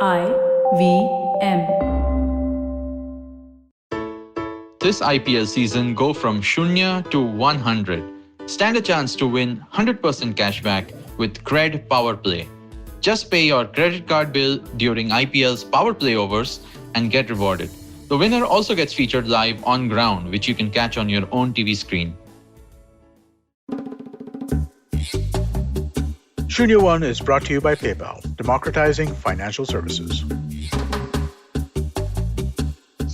FAB. This IPL season, go from Shunya to 100. Stand a chance to win 100% cashback with Cred Power Play. Just pay your credit card bill during IPL's Power Play overs and get rewarded. The winner also gets featured live on ground, which you can catch on your own TV screen. Shunya One is brought to you by PayPal, democratizing financial services.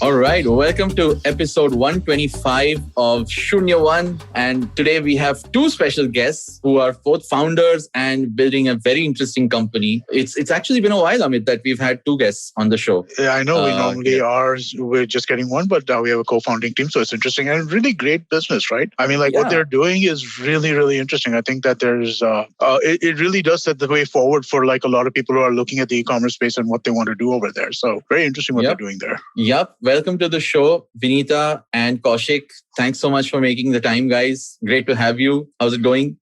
All right, welcome to episode 125 of Shunya One. And today we have two special guests who are both founders and building a very interesting company. It's actually been a while, Amit, that we've had two guests on the show. Yeah, I know we normally are. We're just getting one, but we have a co-founding team. So it's interesting and really great business, right? I mean, what they're doing is really, really interesting. I think that there's, it really does set the way forward for a lot of people who are looking at the e-commerce space and what they want to do over there. So very interesting what they're doing there. Yep. Welcome to the show, Vineeta and Kaushik. Thanks so much for making the time, guys. Great to have you. How's it going?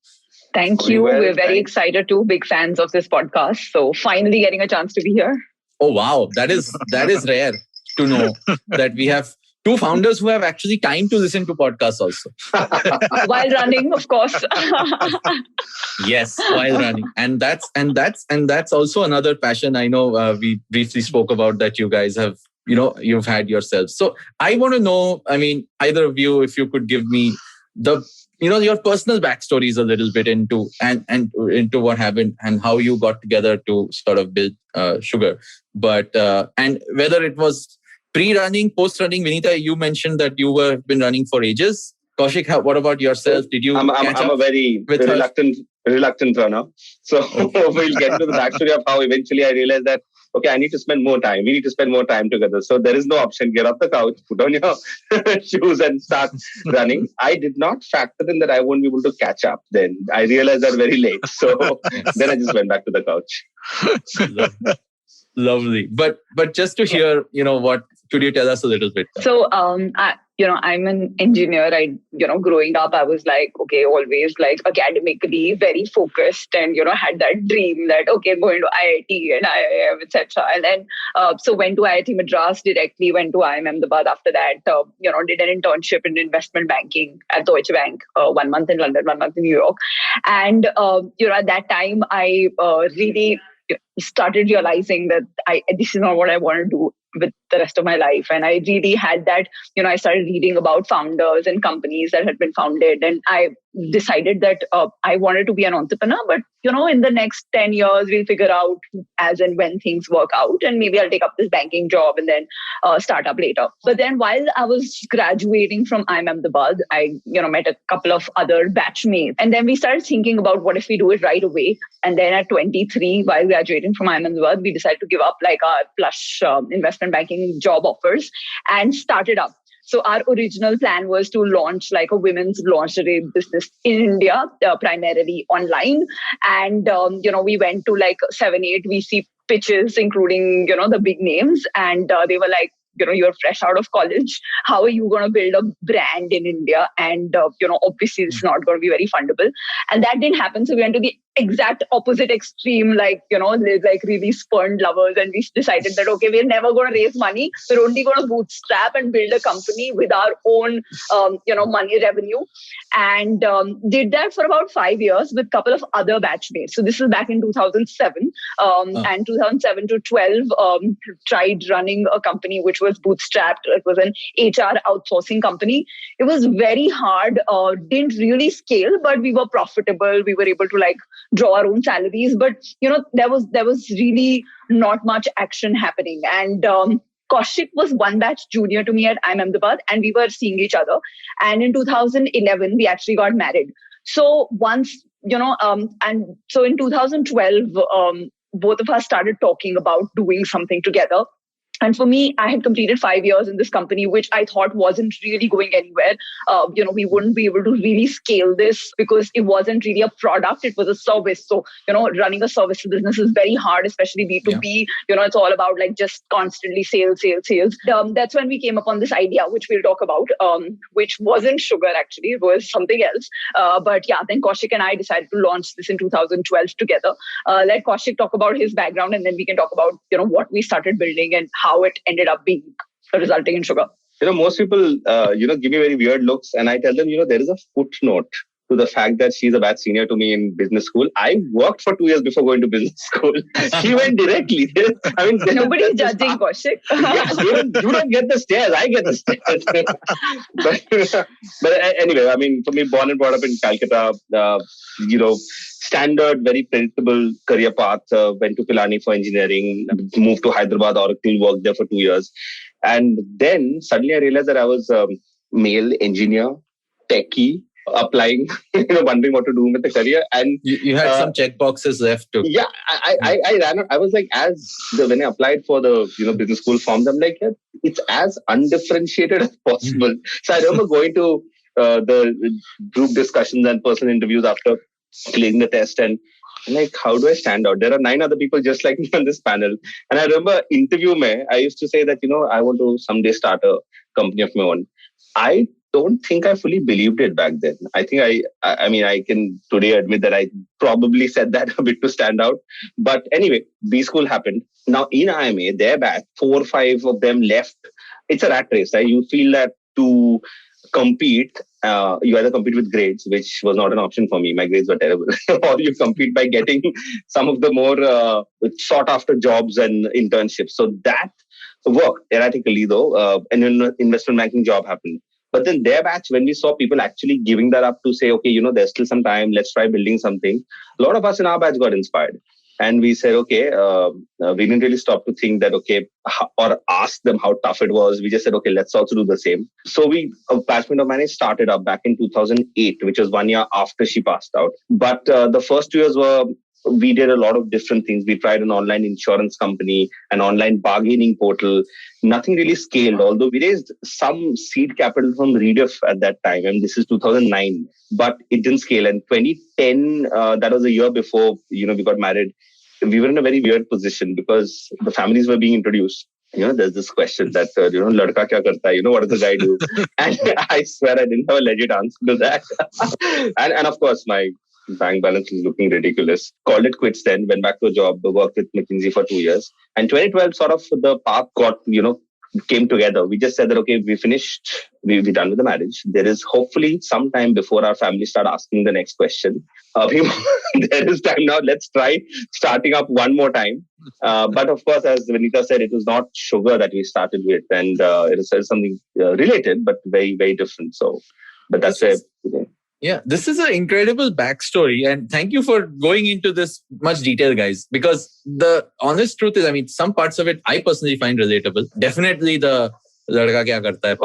Thank you. We're very excited too. Big fans of this podcast. So finally getting a chance to be here. Oh, wow. That is rare to know that we have two founders who have actually time to listen to podcasts also. While running, of course. Yes, while running. And that's also another passion. I know we briefly spoke about that you guys have, you've had yourselves. So I want to know, either of you, if you could give me your personal backstories a little bit into what happened and how you got together to sort of build Sugar. But and whether it was pre-running, post-running. Vineeta, you mentioned that you were been running for ages. Kaushik, what about yourself? Did you? I'm a very reluctant runner. So we'll get into the backstory of how eventually I realized that, okay, I need to spend more time. We need to spend more time together. So there is no option. Get off the couch, put on your shoes and start running. I did not factor in that I won't be able to catch up then. I realized that very late. So then I just went back to the couch. Lovely. But just to hear, what could you tell us a little bit? So, I'm an engineer. Growing up, I was always academically very focused and, had that dream that, going to IIT and IIM, etc. And then, so went to IIT Madras directly, went to IIM Ahmedabad after that, did an internship in investment banking at Deutsche Bank, 1 month in London, 1 month in New York. And, at that time, I really started realizing that this is not what I want to do with the rest of my life. And I really had that, I started reading about founders and companies that had been founded. And I decided that I wanted to be an entrepreneur, but, in the next 10 years, we'll figure out as and when things work out. And maybe I'll take up this banking job and then start up later. But then while I was graduating from IIM Ahmedabad, I, met a couple of other batchmates. And then we started thinking about what if we do it right away. And then at 23, while graduating from IIM Ahmedabad, we decided to give up our plush investment banking job offers and started up. So our original plan was to launch a women's lingerie business in India, primarily online. And, we went to 7-8 VC pitches, including, the big names. And they were like, you're fresh out of college. How are you going to build a brand in India? And, obviously it's not going to be very fundable. And that didn't happen. So we went to the exact opposite extreme, really spurned lovers. And we decided that, okay, we're never going to raise money. We're only going to bootstrap and build a company with our own, money revenue. And did that for about 5 years with a couple of other batchmates. So this is back in 2007. And 2007 to 12, tried running a company which was bootstrapped. It was an HR outsourcing company. It was very hard, didn't really scale, but we were profitable. We were able to draw our own salaries. But, there was really not much action happening. And Kaushik was one batch junior to me at IIM Ahmedabad, and we were seeing each other. And in 2011, we actually got married. So once, and so in 2012, both of us started talking about doing something together. And for me, I had completed 5 years in this company, which I thought wasn't really going anywhere. We wouldn't be able to really scale this because it wasn't really a product, it was a service. So, running a service business is very hard, especially B2B. Yeah. It's all about like just constantly sales. That's when we came upon this idea, which we'll talk about, which wasn't sugar actually, it was something else. But yeah, then Kaushik and I decided to launch this in 2012 together. Let Kaushik talk about his background, and then we can talk about, what we started building and how it ended up being resulting in sugar. Most people, give me very weird looks, and I tell them, there is a footnote to the fact that she's a batch senior to me in business school. I worked for 2 years before going to business school. She went directly. Nobody's judging, Kaushik. Yes, you don't get the stairs. I get the stairs. but anyway, for me, born and brought up in Calcutta, standard, very predictable career path. Went to Pilani for engineering, moved to Hyderabad, Oracle, worked there for 2 years. And then suddenly I realized that I was a male engineer, techie, applying, wondering what to do with the career. And you had some check boxes left to. Yeah, I ran out. I was like, when I applied for the business school forms, I'm like, it's as undifferentiated as possible. So I remember going to the group discussions and personal interviews after clearing the test, and I'm like, how do I stand out? There are 9 other people just like me on this panel. And I remember interview I used to say that, I want to someday start a company of my own. I don't think I fully believed it back then. I think I can today admit that I probably said that a bit to stand out. But anyway, B school happened. Now in IMA, their batch, 4 or 5 of them left. It's a rat race. Right? You feel that to compete, you either compete with grades, which was not an option for me. My grades were terrible. Or you compete by getting some of the more sought after jobs and internships. So that worked erratically though. An investment banking job happened. But then their batch, when we saw people actually giving that up to say, okay, there's still some time, let's try building something. A lot of us in our batch got inspired. And we said, okay, we didn't really stop to think that, okay, or ask them how tough it was. We just said, okay, let's also do the same. So a batchmate of mine started up back in 2008, which was 1 year after she passed out. But the first 2 years we did a lot of different things. We tried an online insurance company, an online bargaining portal. Nothing really scaled, although we raised some seed capital from Rediff at that time. And this is 2009, but it didn't scale. And 2010, that was a year before, we got married. We were in a very weird position because the families were being introduced. There's this question that, ladka kya karta hai? What does the guy do? And I swear I didn't have a legit answer to that. and of course, my bank balance is looking ridiculous. Called it quits then, went back to a job, worked with McKinsey for 2 years. And 2012 sort of the path came together. We just said that, okay, we finished, we're done with the marriage. There is hopefully some time before our family start asking the next question. There is time now. Let's try starting up one more time. But of course, as Vineeta said, it was not sugar that we started with. And it is something related, but very, very different. So, but that's it. Yeah, this is an incredible backstory, and thank you for going into this much detail, guys, because the honest truth is, some parts of it I personally find relatable. Definitely the ladka kya karta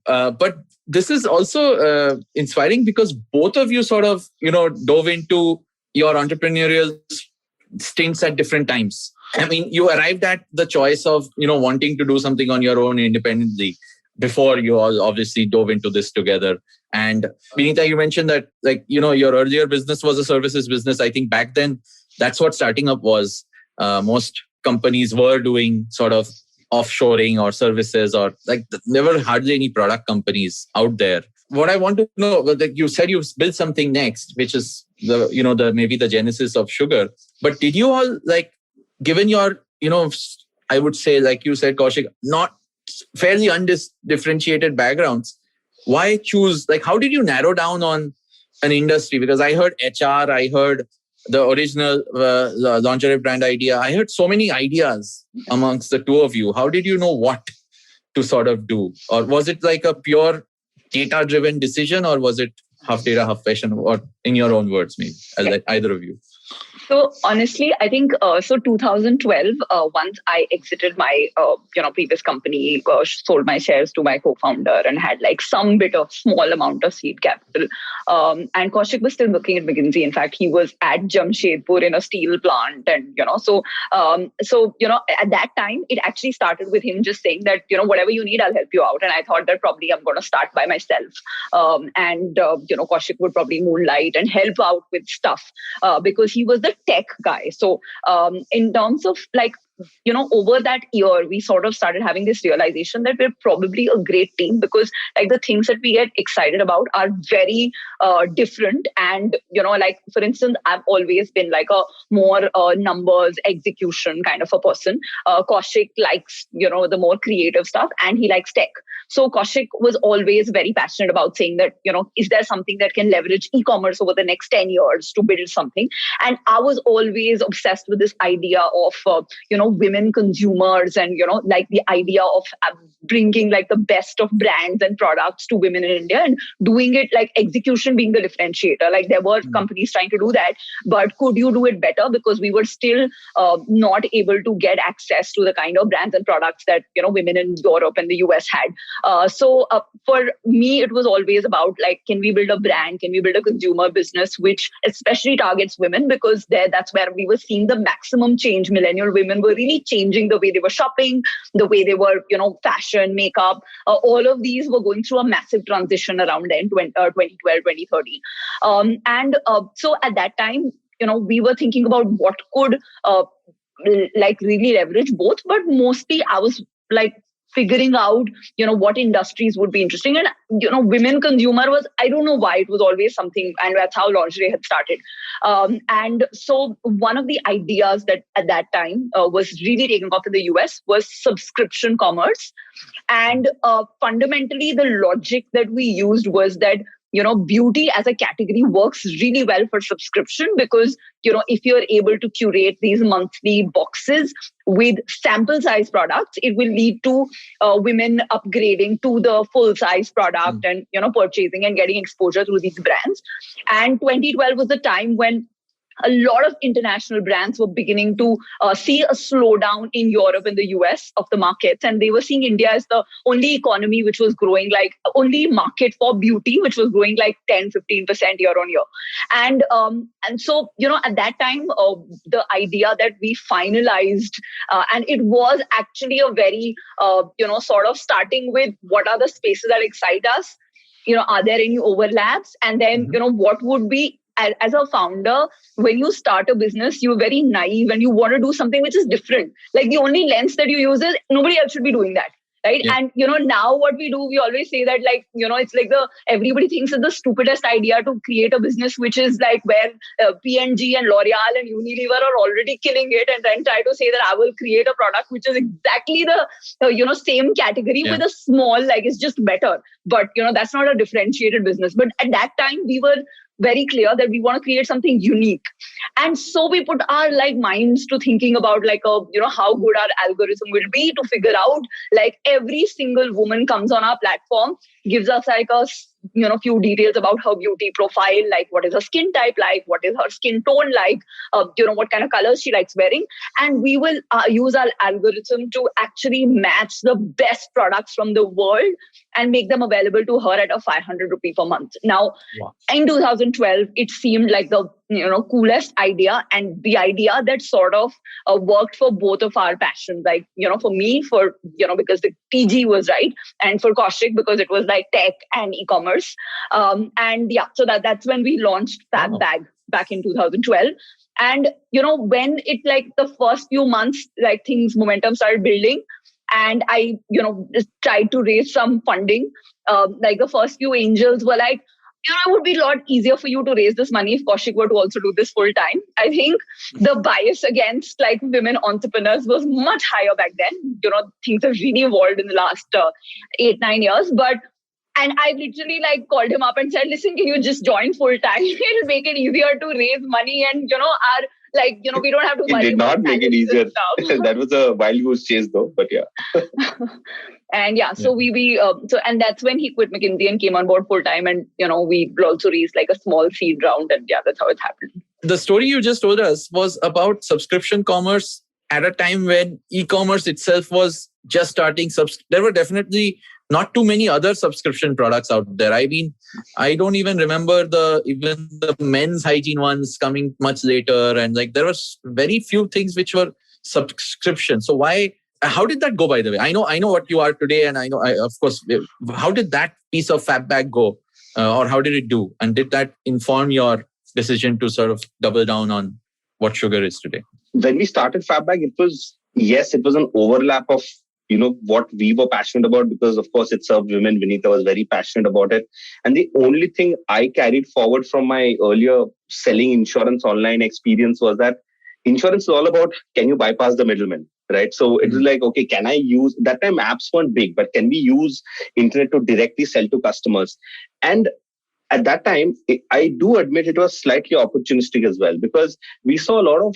hai. But this is also inspiring because both of you sort of, dove into your entrepreneurial stints at different times. You arrived at the choice of, wanting to do something on your own independently before you all obviously dove into this together. And Vineeta, you mentioned that your earlier business was a services business. I think back then that's what starting up was. Most companies were doing sort of offshoring or services, or there were hardly any product companies out there. What I want to know, you said you built something next, which is maybe the genesis of sugar. But did you all given your, I would say, like you said, Kaushik, not fairly undifferentiated backgrounds, why choose, how did you narrow down on an industry? Because I heard HR, I heard the original lingerie brand idea. I heard so many ideas amongst the two of you. How did you know what to sort of do? Or was it a pure data-driven decision, or was it half data, half passion, or in your own words, maybe, either of you? So honestly, I think so 2012, once I exited my previous company, sold my shares to my co-founder and had like some bit of small amount of seed capital. And Kaushik was still working at McKinsey. In fact, he was at Jamshedpur in a steel plant, and at that time, it actually started with him just saying that whatever you need, I'll help you out. And I thought that probably I'm going to start by myself, Kaushik would probably moonlight and help out with stuff because he was the tech guy. So in terms of like, over that year, we sort of started having this realization that we're probably a great team because like the things that we get excited about are very different. And, like, for instance, I've always been like a more numbers execution kind of a person. Kaushik likes, the more creative stuff and he likes tech. So Kaushik was always very passionate about saying that, is there something that can leverage e-commerce over the next 10 years to build something? And I was always obsessed with this idea of, women consumers and, like the idea of bringing like the best of brands and products to women in India and doing it like execution being the differentiator. Like there were companies trying to do that, but could you do it better? Because we were still not able to get access to the kind of brands and products that, women in Europe and the US had. So for me, it was always about like, can we build a brand? Can we build a consumer business, which especially targets women? Because that's where we were seeing the maximum change. Millennial women were really changing the way they were shopping, the way they were, fashion, makeup. All of these were going through a massive transition around then, 2012, 2013. So at that time, we were thinking about what could like really leverage both, but mostly I was like figuring out, what industries would be interesting. And, women consumer was, I don't know why, it was always something, and that's how lingerie had started. And so one of the ideas that at that time was really taking off in the US was subscription commerce. And fundamentally, the logic that we used was that, beauty as a category works really well for subscription because, if you're able to curate these monthly boxes with sample size products, it will lead to women upgrading to the full size product and, purchasing and getting exposure through these brands. And 2012 was the time when a lot of international brands were beginning to see a slowdown in Europe and the US of the markets. And they were seeing India as the only economy which was growing, like only market for beauty, which was growing like 10, 15% year on year. And so, at that time, the idea that we finalized, and it was actually a very, sort of starting with what are the spaces that excite us? Are there any overlaps? And then, what would be, as a founder, when you start a business, you're very naive and you want to do something which is different. Like the only lens that you use is nobody else should be doing that. Right. Yeah. And, now what we do, we always say that like, it's like everybody thinks it's the stupidest idea to create a business, which is like where P&G and L'Oreal and Unilever are already killing it and then try to say that I will create a product which is exactly the same category with a small, like it's just better. But, that's not a differentiated business. But at that time, we were very clear that we want to create something unique. And so we put our like minds to thinking about like, how good our algorithm will be to figure out like every single woman comes on our platform, gives us like a few details about her beauty profile, like what is her skin type like, what is her skin tone like, what kind of colors she likes wearing. And we will use our algorithm to actually match the best products from the world and make them available to her at a 500 rupee per month. Now, in 2012, it seemed like the coolest idea and the idea that sort of worked for both of our passions. Like, for me, because the TG was right, and for Kaushik, because it was like tech and e-commerce. So that's when we launched FAB BAG back in 2012. And, when it like the first few months, like momentum started building, and I, just tried to raise some funding. Like the first few angels were like, it would be a lot easier for you to raise this money if Kaushik were to also do this full time. I think the bias against like women entrepreneurs was much higher back then. Things have really evolved in the last 8-9 years. And I literally like called him up and said, listen, can you just join full time? It'll make it easier to raise money and, we don't have to worry. It did not make it easier. That was a wild goose chase though, but yeah. And and that's when he quit McKinsey and came on board full time. And we also raised like a small seed round, and that's how it happened. The story you just told us was about subscription commerce at a time when e-commerce itself was just starting. There were definitely not too many other subscription products out there. I mean, I don't even remember even the men's hygiene ones coming much later, and like there was very few things which were subscription. So how did that go, by the way? I know what you are today, and of course, how did that piece of FAB BAG go, or how did it do? And did that inform your decision to sort of double down on what sugar is today? When we started FAB BAG, it was an overlap of what we were passionate about, because of course it served women. Vineeta was very passionate about it. And the only thing I carried forward from my earlier selling insurance online experience was that insurance is all about, can you bypass the middleman? Right. So it was like, okay, can I use, that time apps weren't big, but can we use internet to directly sell to customers? And at that time, I do admit it was slightly opportunistic as well, because we saw a lot of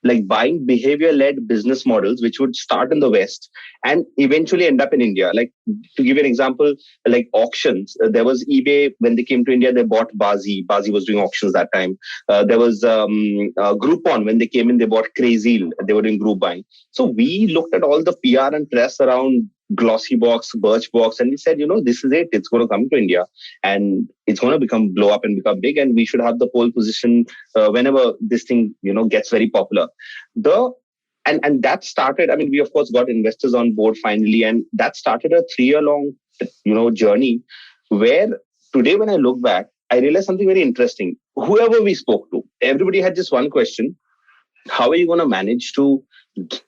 like buying behavior-led business models, which would start in the West and eventually end up in India. Like, to give you an example, like auctions. There was eBay. When they came to India, they bought Bazi. Bazi was doing auctions that time. There was Groupon. When they came in, they bought Crazy. They were doing group buying. So we looked at all the PR and press around Glossybox, Birchbox, and we said, this is it. It's going to come to India, and it's going to blow up and become big, and we should have the pole position whenever this thing, gets very popular. And that started. I mean, we of course got investors on board finally, and that started a 3-year-long, journey. Where today, when I look back, I realized something very interesting. Whoever we spoke to, everybody had just one question: how are you going to manage to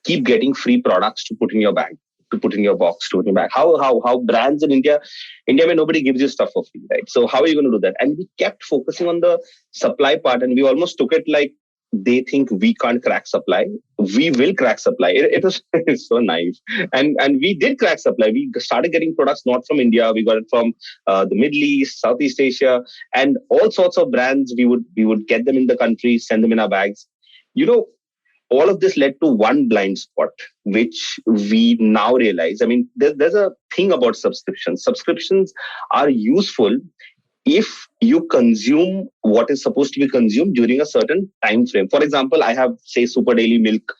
keep getting free products to put in your bag? To put in your box, to put in your bag. How brands in India where nobody gives you stuff for free, right? So how are you going to do that? And we kept focusing on the supply part, and we almost took it like they think we can't crack supply. We will crack supply. It was so naive, and we did crack supply. We started getting products not from India. We got it from the Middle East, Southeast Asia, and all sorts of brands. We would get them in the country, send them in our bags. All of this led to one blind spot, which we now realize. I mean, there's a thing about subscriptions. Subscriptions are useful if you consume what is supposed to be consumed during a certain time frame. For example, I have, say, Super Daily Milk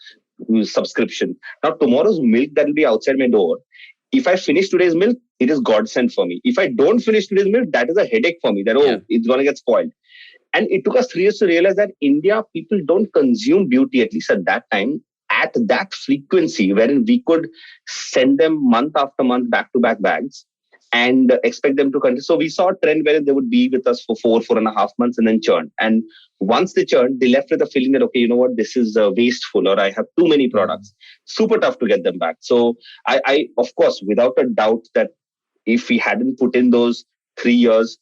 subscription. Now, tomorrow's milk that will be outside my door, if I finish today's milk, it is godsend for me. If I don't finish today's milk, that is a headache for me. It's going to get spoiled. And it took us 3 years to realize that India, people don't consume beauty, at least at that time, at that frequency, wherein we could send them month after month back-to-back bags and expect them to continue. So we saw a trend wherein they would be with us for 4.5 months and then churn. And once they churned, they left with a feeling that, okay, you know what, this is wasteful, or I have too many products. Super tough to get them back. So I of course, without a doubt that if we hadn't put in those 3 years,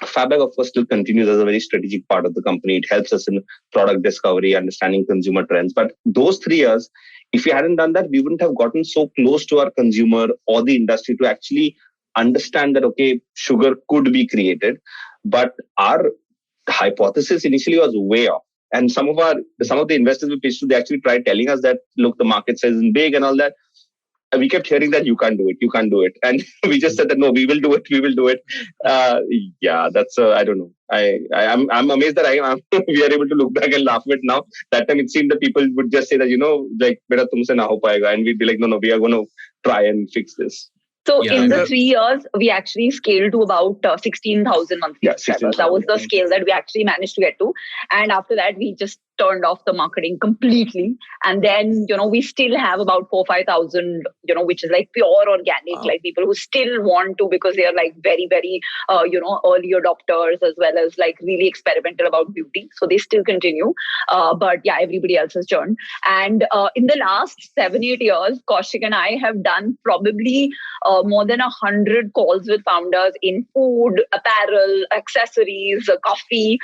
FAB BAG, of course, still continues as a very strategic part of the company. It helps us in product discovery, understanding consumer trends. But those 3 years, if we hadn't done that, we wouldn't have gotten so close to our consumer or the industry to actually understand that, okay, sugar could be created. But our hypothesis initially was way off. And some of the investors we pitched to, they actually tried telling us that, look, the market size is big and all that. And we kept hearing that you can't do it. And we just said that, no, we will do it. That's, I don't know. I'm amazed that we are able to look back and laugh at it now. That time it seemed that people would just say that, like, beta tumse na ho paega. And we'd be like, no, we are going to try and fix this. So in the 3 years, we actually scaled to about 16,000 monthly subscribers. That was the scale that we actually managed to get to. And after that, we just turned off the marketing completely. And then, we still have about 4,000-5,000, which is like pure organic, like people who still want to, because they are like very, very, early adopters, as well as like really experimental about beauty. So they still continue. But yeah, everybody else has turned. And in the last 7-8 years, Kaushik and I have done probably more than 100 calls with founders in food, apparel, accessories, coffee,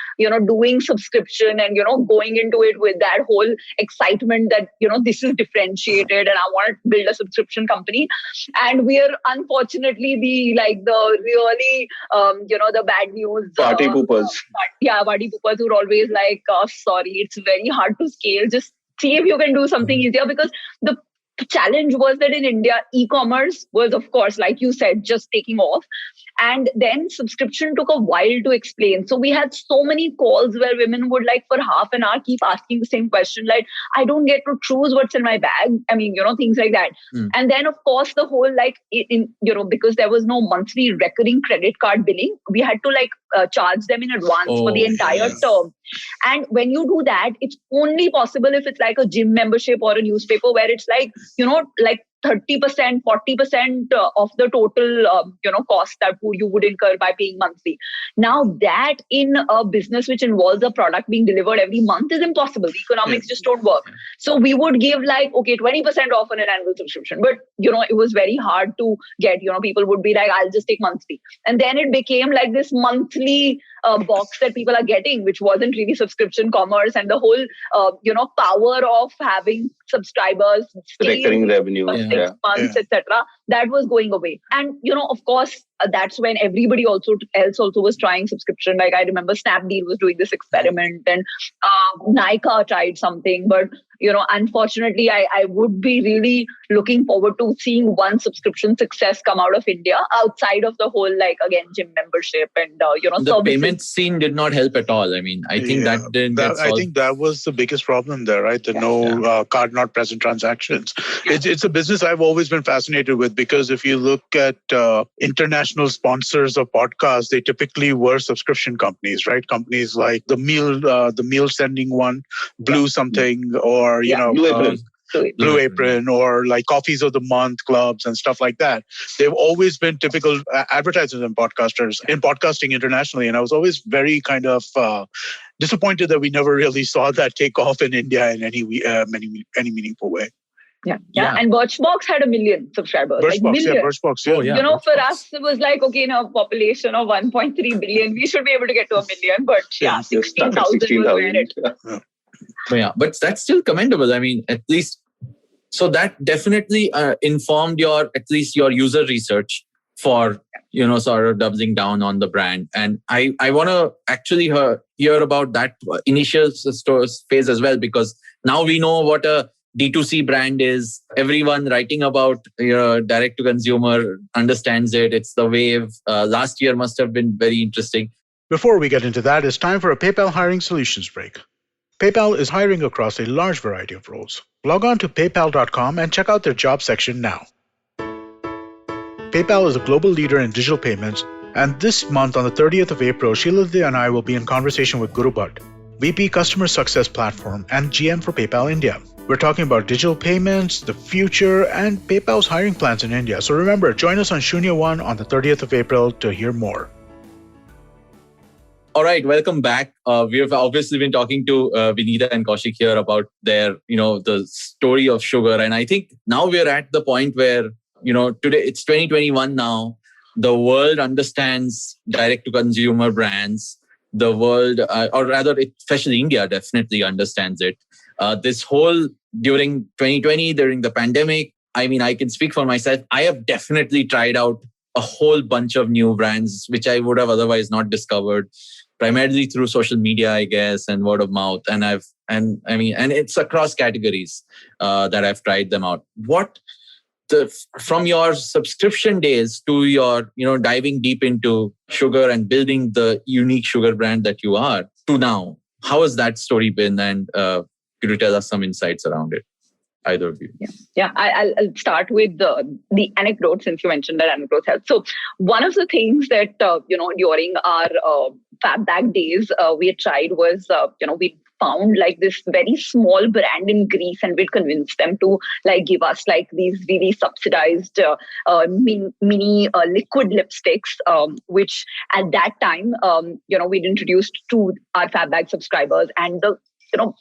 doing subscription and, going into it with that whole excitement that, this is differentiated and I want to build a subscription company. And we are unfortunately the really, the bad news. Party poopers. Party poopers who are always like, sorry, it's very hard to scale. Just see if you can do something easier, because challenge was that in India, e-commerce was, of course, like you said, just taking off. And then subscription took a while to explain. So we had so many calls where women would like for half an hour keep asking the same question, like, I don't get to choose what's in my bag. I mean, things like that. And then, of course, the whole because there was no monthly recurring credit card billing, we had to charge them in advance for the entire term. And when you do that, it's only possible if it's like a gym membership or a newspaper where it's like 30%, 40% of the total, cost that you would incur by paying monthly. Now that in a business which involves a product being delivered every month is impossible. The economics just don't work. So we would give 20% off on an annual subscription. But, it was very hard to get, people would be like, I'll just take monthly. And then it became like this monthly box that people are getting, which wasn't really subscription commerce, and the whole, power of having subscribers, recurring revenue, 6 months, etc. That was going away. And, of course, that's when everybody else was trying subscription. Like I remember Snapdeal was doing this experiment, and Nykaa tried something. But, unfortunately, I would be really looking forward to seeing one subscription success come out of India outside of the whole, again, gym membership and, the services. payment scene did not help at all. I mean, I think that didn't get solved. I think that was the biggest problem there, right? The card not present transactions. Yeah. It's a business I've always been fascinated with, because if you look at international sponsors of podcasts, they typically were subscription companies, right? Companies like the meal sending one, Blue something, or Blue Apron, or like Coffees of the Month clubs and stuff like that. They've always been typical advertisers and podcasters in podcasting internationally. And I was always very kind of disappointed that we never really saw that take off in India in any meaningful way. Yeah. And Birchbox had 1 million subscribers. Birchbox. Yeah. For us, it was like, okay, in a population of 1.3 billion, we should be able to get to 1 million. But 16,000 was where it. But that's still commendable. I mean, at least, so that definitely informed your user research for, sort of doubling down on the brand. And I want to actually hear about that initial phase as well, because now we know what a D2C brand is. Everyone writing about direct to consumer understands it. It's the wave. Last year must have been very interesting. Before we get into that, it's time for a PayPal Hiring Solutions break. PayPal is hiring across a large variety of roles. Log on to paypal.com and check out their job section now. PayPal is a global leader in digital payments, and this month on the 30th of April, Shiladitya and I will be in conversation with Guru Bhatt, VP Customer Success Platform and GM for PayPal India. We're talking about digital payments, the future, and PayPal's hiring plans in India. So remember, join us on Shunya One on the 30th of April to hear more. All right, welcome back. We've obviously been talking to Vineeta and Kaushik here about their, the story of sugar. And I think now we're at the point where, today it's 2021 now. The world understands direct-to-consumer brands. The world, or rather, especially India, definitely understands it. This whole, during 2020, during the pandemic, I mean, I can speak for myself. I have definitely tried out a whole bunch of new brands, which I would have otherwise not discovered, primarily through social media, I guess, and word of mouth. And it's across categories that I've tried them out. From your subscription days to your, diving deep into sugar and building the unique sugar brand that you are to now, how has that story been? And could you tell us some insights around it? Either of you. Yeah. I'll start with the anecdote, since you mentioned that anecdote helps. So one of the things that, during our FAB BAG days, we had tried was, we found like this very small brand in Greece, and we'd convinced them to give us these really subsidized mini liquid lipsticks, which at that time, we'd introduced to our FAB BAG subscribers, and the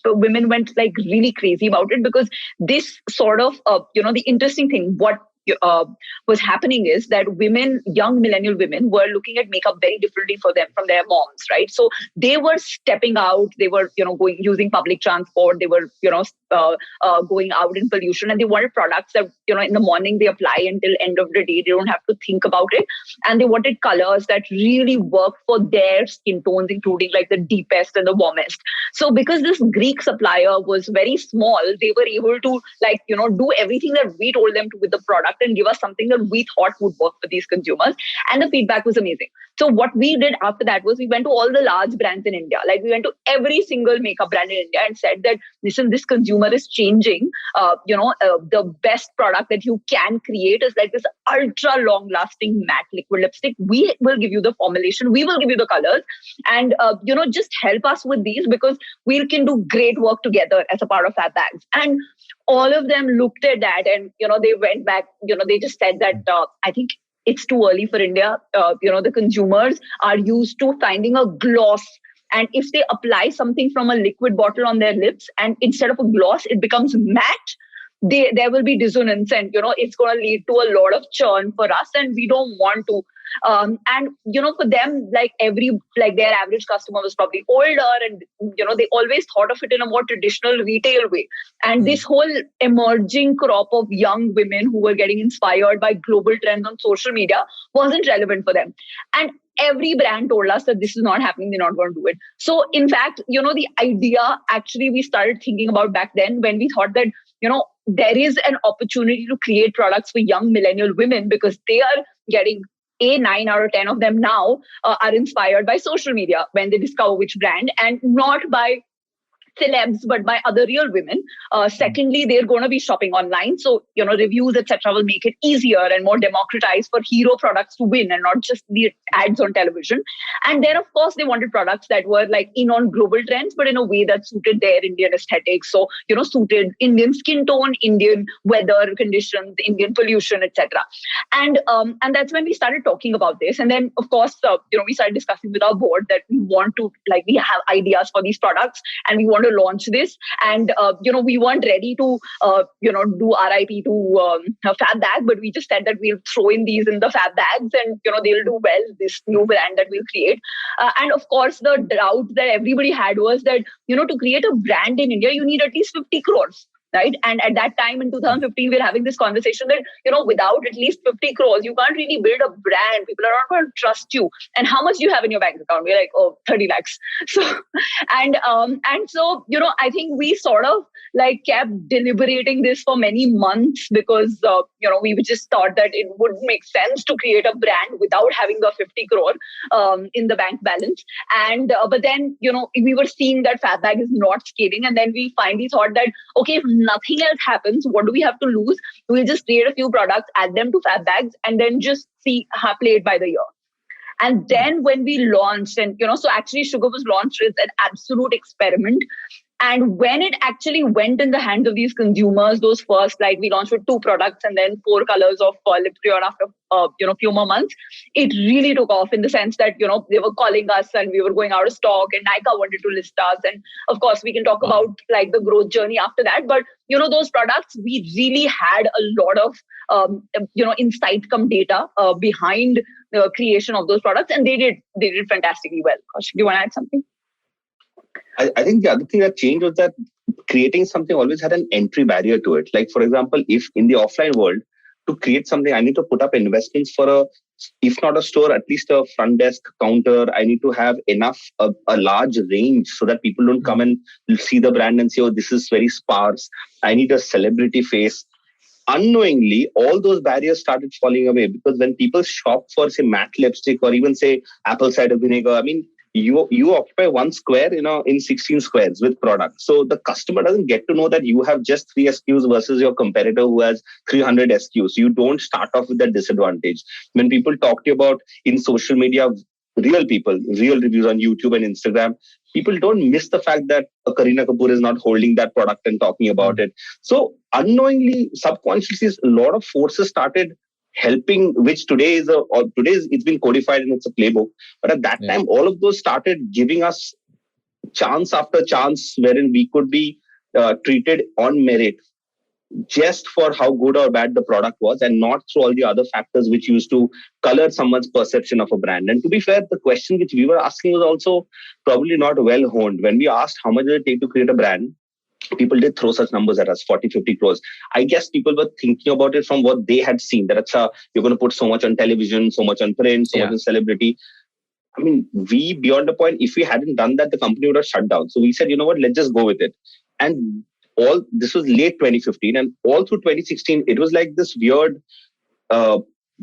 women went really crazy about it, because this sort of, the interesting thing, what was happening is that young millennial women were looking at makeup very differently for them from their moms, right? So they were stepping out, they were, going using public transport, they were, going out in pollution, and they wanted products that, in the morning they apply until end of the day, they don't have to think about it. And they wanted colors that really work for their skin tones, including like the deepest and the warmest. So because this Greek supplier was very small, they were able to do everything that we told them to with the product and give us something that we thought would work for these consumers. And the feedback was amazing. So what we did after that was we went to all the large brands in India. Like we went to every single makeup brand in India and said that, listen, this consumer is changing. The best product that you can create is like this ultra long lasting matte liquid lipstick. We will give you the formulation. We will give you the colors. And, just help us with these because we can do great work together as a part of FAB Bags. And all of them looked at that and, they went back, they just said that I think it's too early for India. The consumers are used to finding a gloss. And if they apply something from a liquid bottle on their lips and instead of a gloss, it becomes matte, there will be dissonance and, it's going to lead to a lot of churn for us. And we don't want to. And, for them, their average customer was probably older and, they always thought of it in a more traditional retail way. And this whole emerging crop of young women who were getting inspired by global trends on social media wasn't relevant for them. And every brand told us that this is not happening. They're not going to do it. So in fact, the idea actually we started thinking about back then when we thought that, there is an opportunity to create products for young millennial women because they are getting 9 out of 10 of them now are inspired by social media when they discover which brand and not by celebs, but by other real women. Secondly, they're going to be shopping online. So, reviews, etc. will make it easier and more democratized for hero products to win and not just the ads on television. And then, of course, they wanted products that were in on global trends, but in a way that suited their Indian aesthetics. So, suited Indian skin tone, Indian weather conditions, Indian pollution, etc. And that's when we started talking about this. And then, of course, we started discussing with our board that we want to, we have ideas for these products and we want to launch this. And, we weren't ready to, do RIP to FAB Bag, but we just said that we'll throw in these in the FAB Bags and, they'll do well, this new brand that we'll create. And of course, the doubt that everybody had was that, to create a brand in India, you need at least 50 crores. Right. And at that time in 2015, we're having this conversation that, without at least 50 crores, you can't really build a brand. People are not going to trust you. And how much do you have in your bank account? We're like, 30 lakhs. So, and so, I think we sort of kept deliberating this for many months because, we just thought that it would make sense to create a brand without having the 50 crore in the bank balance. And, but then, we were seeing that FAB Bag is not scaling. And then we finally thought that, okay, if nothing else happens, what do we have to lose? We'll just create a few products, add them to FAB Bags, and then just see how play it by the year. And then when we launched, and so actually Sugar was launched as an absolute experiment. And when it actually went in the hands of these consumers, those first, we launched with 2 products and then 4 colors of lip crayon after, few more months, it really took off in the sense that, they were calling us and we were going out of stock and Nykaa wanted to list us. And of course, we can talk about the growth journey after that. But, those products, we really had a lot of, insight come data behind the creation of those products. And they did fantastically well. Kaushik, do you want to add something? I think the other thing that changed was that creating something always had an entry barrier to it. Like, for example, if in the offline world, to create something, I need to put up investments for if not a store, at least a front desk counter. I need to have enough, a large range so that people don't come and see the brand and say, oh, this is very sparse. I need a celebrity face. Unknowingly, all those barriers started falling away because when people shop for, say, matte lipstick or even, say, apple cider vinegar, I mean, you occupy 1 square, in 16 squares with products. So the customer doesn't get to know that you have just 3 SKUs versus your competitor who has 300 SKUs. You don't start off with that disadvantage. When people talk to you about in social media, real people, real reviews on YouTube and Instagram, people don't miss the fact that Kareena Kapoor is not holding that product and talking about it. So unknowingly, subconsciously, a lot of forces started helping, which today it's been codified and it's a playbook. But at that time, all of those started giving us chance after chance wherein we could be treated on merit. just for how good or bad the product was, and not through all the other factors which used to color someone's perception of a brand. And to be fair, the question which we were asking was also probably not well honed. When we asked how much does it take to create a brand, people did throw such numbers at us, 40, 50 crores. I guess people were thinking about it from what they had seen, that you're going to put so much on television, so much on print, so much on celebrity. I mean, we, beyond the point, if we hadn't done that, the company would have shut down. So we said, you know what, let's just go with it. And this was late 2015, and all through 2016, it was like this weird,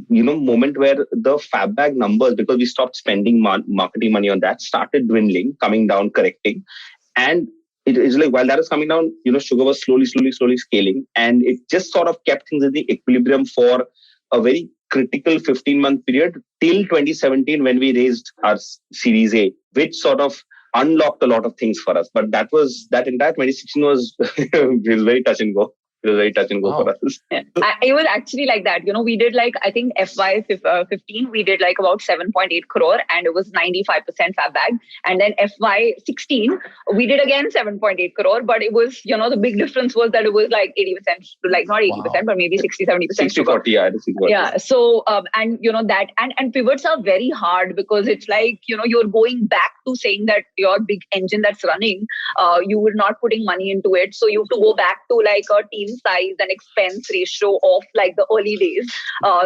moment where the FAB bag numbers, because we stopped spending marketing money on that, started dwindling, coming down, correcting. And it is like, while that was coming down, sugar was slowly scaling. And it just sort of kept things in the equilibrium for a very critical 15-month period till 2017, when we raised our Series A, which sort of unlocked a lot of things for us. But that entire 2016 was, it was very touch and go. It was very touch and go for us. Yeah. It was actually like that. We did I think FY 15, we did about 7.8 crore and it was 95% FAB bag. And then FY 16, we did again 7.8 crore, but it was, the big difference was that it was 80%, not 80%, but maybe 60-70%. 60-40, yeah. Yeah. So, and that, and pivots are very hard because it's you're going back to saying that your big engine that's running, you were not putting money into it. So you have to go back to a team size and expense ratio of the early days.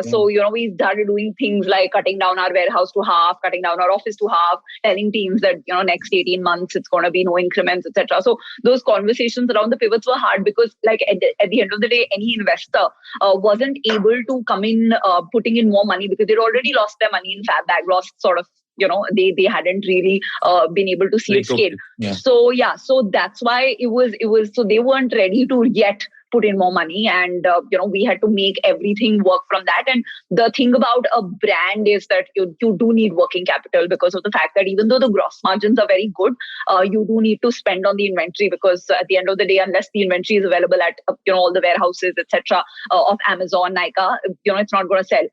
So, we started doing things like cutting down our warehouse to half, cutting down our office to half, telling teams that, next 18 months, it's going to be no increments, etc. So those conversations around the pivots were hard because at the end of the day, any investor wasn't able to come in putting in more money because they'd already lost their money in FAB bag, lost sort of, they hadn't really been able to see it scale. Yeah. So that's why it was, so they weren't ready to yet put in more money, and we had to make everything work from that. And the thing about a brand is that you do need working capital because of the fact that even though the gross margins are very good, you do need to spend on the inventory, because at the end of the day, unless the inventory is available at all the warehouses, etc., of Amazon, Nykaa, it's not going to sell.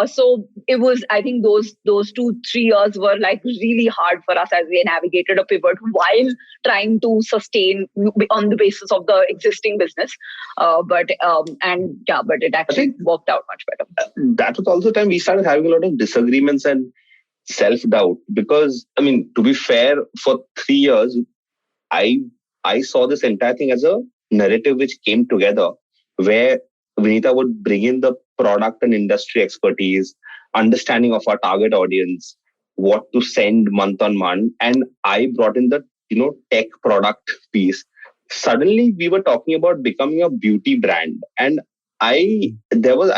So it was, I think those 2-3 years were really hard for us as we navigated a pivot while trying to sustain on the basis of the existing business. But it actually worked out much better. That was also the time we started having a lot of disagreements and self-doubt, because, to be fair, for 3 years, I saw this entire thing as a narrative which came together, where Vineeta would bring in the product and industry expertise, understanding of our target audience, what to send month on month. And I brought in the, tech product piece. Suddenly we were talking about becoming a beauty brand. And there was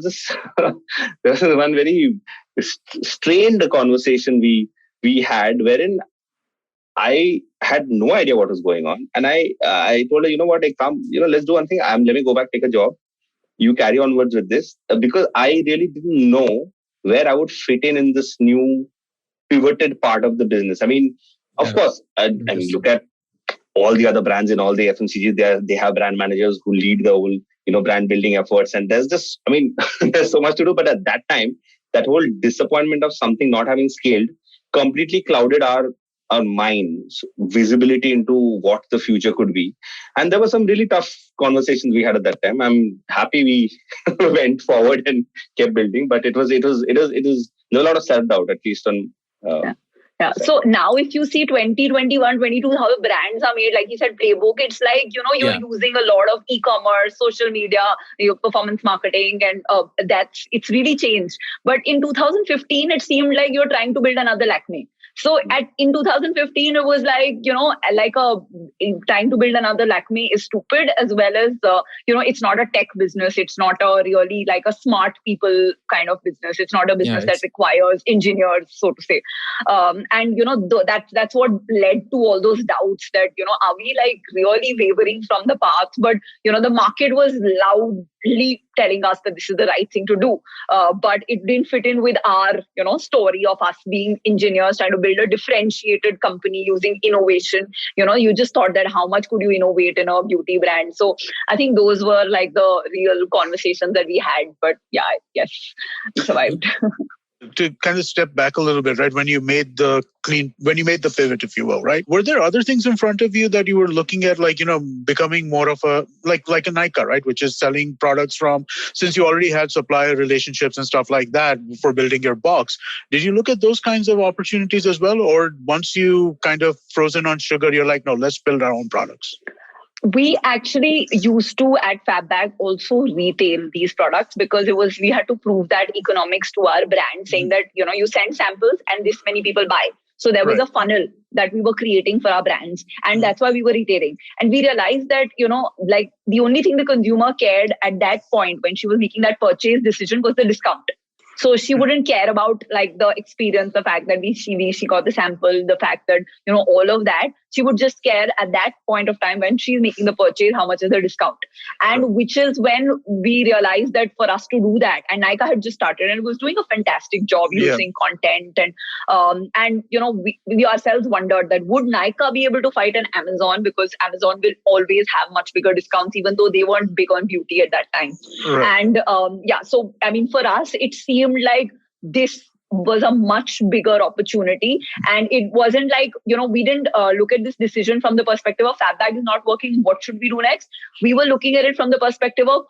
this, there was one very strained conversation we had, wherein I had no idea what was going on. And I told her, you know what, let's do one thing. Let me go back, take a job. You carry onwards with this, because I really didn't know where I would fit in this new pivoted part of the business. Of course, look at all the other brands in all the FMCGs. They have brand managers who lead the whole, brand building efforts. And there's just, there's so much to do. But at that time, that whole disappointment of something not having scaled completely clouded our minds, visibility into what the future could be. And there were some really tough conversations we had at that time. I'm happy we went forward and kept building, but it was a lot of self-doubt, at least on. Yeah. So now if you see 2021, 22, how the brands are made, like you said, playbook, it's you're using a lot of e-commerce, social media, your performance marketing, and it's really changed. But in 2015, it seemed like you're trying to build another Lakme. So in 2015, it was trying to build another Lakme is stupid, as well as, it's not a tech business. It's not a really a smart people kind of business. It's not a business that requires engineers, so to say. That's what led to all those doubts that, are we really wavering from the path? But, the market was loudly telling us that this is the right thing to do. But it didn't fit in with our, story of us being engineers trying to build a differentiated company using innovation. You just thought that how much could you innovate in a beauty brand? So I think those were the real conversations that we had. But yes, we survived. to kind of step back a little bit, right? When you made the pivot, if you will, right? Were there other things in front of you that you were looking at, like, becoming more of a, like a Nykaa, right? Which is selling products from, since you already had supplier relationships and stuff like that for building your box. Did you look at those kinds of opportunities as well? Or once you kind of frozen on sugar, you're like, no, let's build our own products? We actually used to at FAB BAG also retail these products because we had to prove that economics to our brand, saying that, you send samples and this many people buy. So there was a funnel that we were creating for our brands. And that's why we were retailing. And we realized that, like the only thing the consumer cared at that point when she was making that purchase decision was the discount. So she wouldn't care about like the experience, the fact that she got the sample, the fact that, all of that. She would just care at that point of time when she's making the purchase, how much is the discount. And which is when we realized that for us to do that, and Nykaa had just started and was doing a fantastic job using content. And we ourselves wondered that would Nykaa be able to fight an Amazon, because Amazon will always have much bigger discounts, even though they weren't big on beauty at that time. Right. And so, I mean, for us, it seemed like this was a much bigger opportunity. And it wasn't like, we didn't look at this decision from the perspective of FAB BAG is not working, what should we do next? We were looking at it from the perspective of,